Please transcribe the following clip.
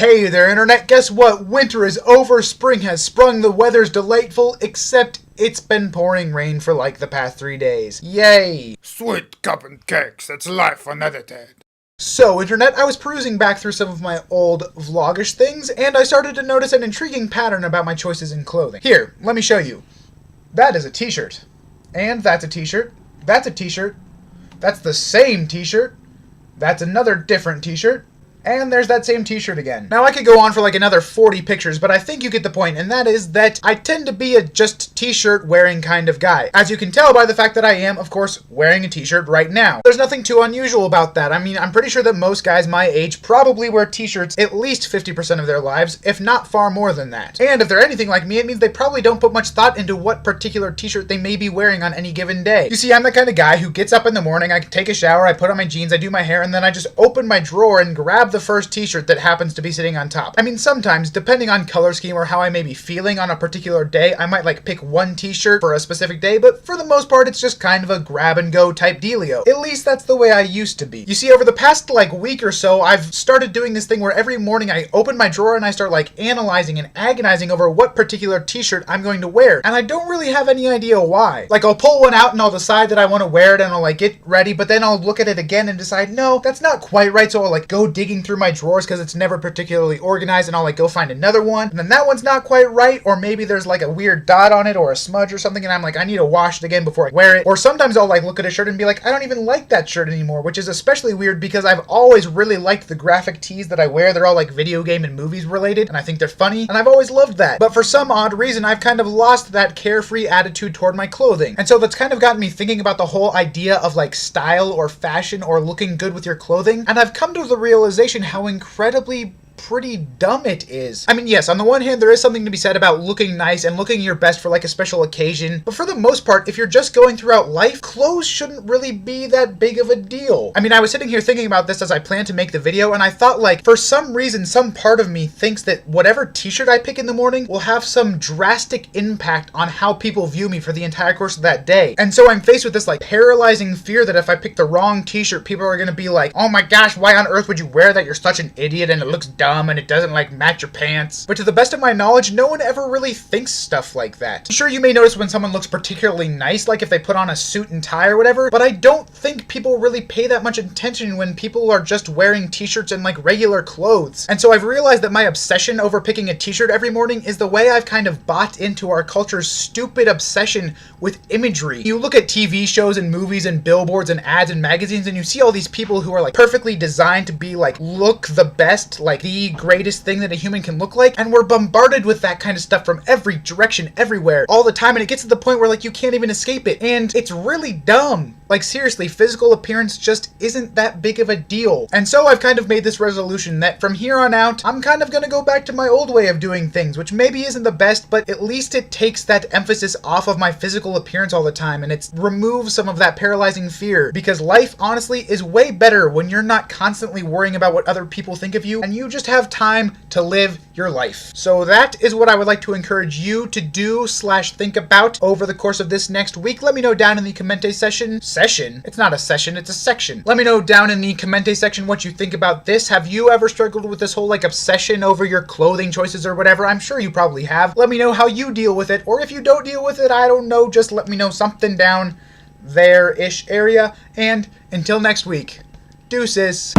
Hey there, Internet. Guess what? Winter is over, spring has sprung, the weather's delightful, except it's been pouring rain for like the past 3 days. Yay! Sweet cup and cakes, it's life unedited. So, Internet, I was perusing back through some of my old vlogish things, and I started to notice an intriguing pattern about my choices in clothing. Here, let me show you. That is a t-shirt. And that's a t-shirt. That's a t-shirt. That's the same t-shirt. That's another different t-shirt. And there's that same t-shirt again. Now I could go on for like another 40 pictures, but I think you get the point, and that is that I tend to be a just t-shirt wearing kind of guy. As you can tell by the fact that I am, of course, wearing a t-shirt right now. There's nothing too unusual about that. I mean, I'm pretty sure that most guys my age probably wear t-shirts at least 50% of their lives, if not far more than that. And if they're anything like me, it means they probably don't put much thought into what particular t-shirt they may be wearing on any given day. You see, I'm the kind of guy who gets up in the morning, I take a shower, I put on my jeans, I do my hair, and then I just open my drawer and grab the first t-shirt that happens to be sitting on top. I mean, sometimes, depending on color scheme or how I may be feeling on a particular day, I might like pick one t-shirt for a specific day, but for the most part, it's just kind of a grab and go type dealio. At least that's the way I used to be. You see, over the past like week or so, I've started doing this thing where every morning I open my drawer and I start like analyzing and agonizing over what particular t-shirt I'm going to wear, and I don't really have any idea why. Like, I'll pull one out and I'll decide that I want to wear it and I'll like get ready, but then I'll look at it again and decide, no, that's not quite right, so I'll like go digging through my drawers because it's never particularly organized, and I'll like go find another one, and then that one's not quite right, or maybe there's like a weird dot on it or a smudge or something, and I'm like, I need to wash it again before I wear it. Or sometimes I'll like look at a shirt and be like, I don't even like that shirt anymore, which is especially weird because I've always really liked the graphic tees that I wear. They're all like video game and movies related, and I think they're funny, and I've always loved that. But for some odd reason, I've kind of lost that carefree attitude toward my clothing. And so that's kind of gotten me thinking about the whole idea of like style or fashion or looking good with your clothing, and I've come to the realization how incredibly pretty dumb it is. I mean, yes, on the one hand, there is something to be said about looking nice and looking your best for like a special occasion, but for the most part, if you're just going throughout life, clothes shouldn't really be that big of a deal. I mean, I was sitting here thinking about this as I planned to make the video, and I thought like, for some reason, some part of me thinks that whatever t-shirt I pick in the morning will have some drastic impact on how people view me for the entire course of that day. And so I'm faced with this like paralyzing fear that if I pick the wrong t-shirt, people are gonna be like, oh my gosh, why on earth would you wear that? You're such an idiot and it looks dumb and it doesn't like match your pants. But to the best of my knowledge, no one ever really thinks stuff like that. Sure, you may notice when someone looks particularly nice, like if they put on a suit and tie or whatever, but I don't think people really pay that much attention when people are just wearing t-shirts and like regular clothes. And so I've realized that my obsession over picking a t-shirt every morning is the way I've kind of bought into our culture's stupid obsession with imagery. You look at TV shows and movies and billboards and ads and magazines, and you see all these people who are like perfectly designed to be like, look the best, like the greatest thing that a human can look like, and we're bombarded with that kind of stuff from every direction, everywhere, all the time, and it gets to the point where like you can't even escape it, and it's really dumb. Like, seriously, physical appearance just isn't that big of a deal. And so I've kind of made this resolution that from here on out, I'm kind of gonna go back to my old way of doing things, which maybe isn't the best, but at least it takes that emphasis off of my physical appearance all the time, and it removes some of that paralyzing fear, because life, honestly, is way better when you're not constantly worrying about what other people think of you, and you just have time to live your life. So that is what I would like to encourage you to do / think about over the course of this next week. Let me know down in the commente section. It's not a session, it's a section. Let me know down in the commente section what you think about this. Have you ever struggled with this whole like obsession over your clothing choices or whatever? I'm sure you probably have. Let me know how you deal with it, or if you don't deal with it, I don't know, just let me know something down there-ish area. And until next week, deuces.